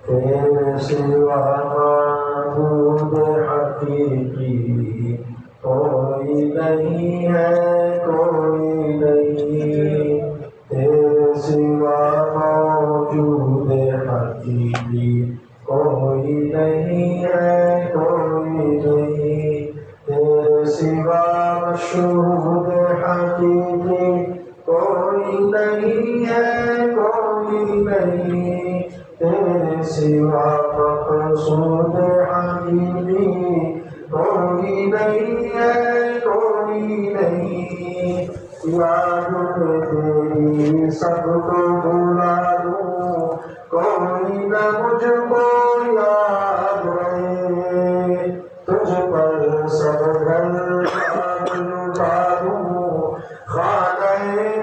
تیرے سوا معبود حقیقی کوئی نہیں ہے، کوئی نہیں، تیرے سوا موجود حقیقی کوئی نہیں ہے، کوئی نہیں، تیرے سوا مشہود حقیقی کوئی نہیں ہے، کوئی نہیں، تیرے سوا مقصود حقیقی کوئی نہیں ہے، کوئی نہیں، یاد تیری سب کو بھلا دوں، کوئی نہ مجھ کو یاد رہے، تجھ پر سب گھر لٹا دوں، خانہ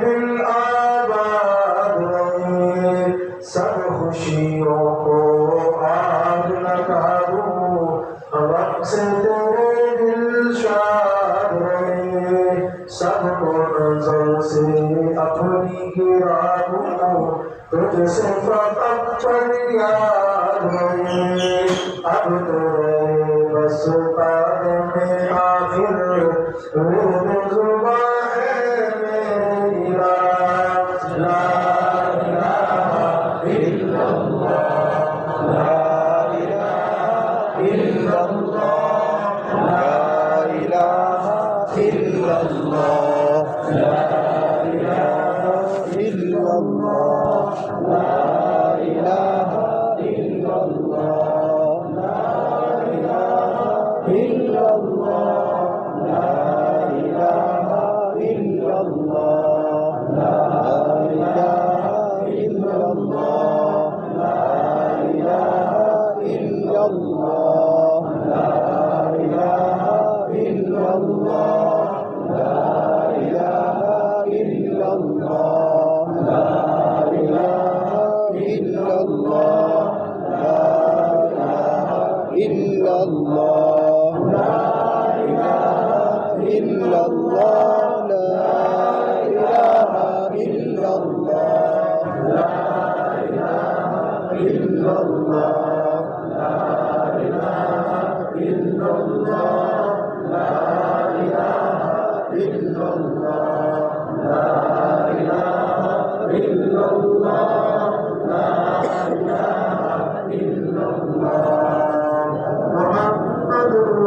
دل آباد رہے، سب خوشیوں کو آگ لگا دوں، غم سے تیرے دل شاد رہے، سب کو نظر سے اپنی گرا دوں، تجھ سے فقط فریاد رہے، اب تو ہے بس قدم آخر، ورد زباں ہے میری رات، لا الہ الا اللہ، لا الہ الا اللہ، لا الہ الا اللہ، لا الہ الا اللہ، لا الہ الا اللہ، لا الہ الا اللہ، لا الہ الا اللہ، لا الہ الا اللہ، لا الہ الا اللہ، لا الہ الا اللہ، لا الہ الا اللہ، لا الہ الا اللہ، لا الہ الا اللہ، لا الہ الا اللہ، لا الہ الا اللہ، لا الہ الا اللہ، لا الہ الا اللہ، لا الہ الا اللہ، لا الہ الا اللہ۔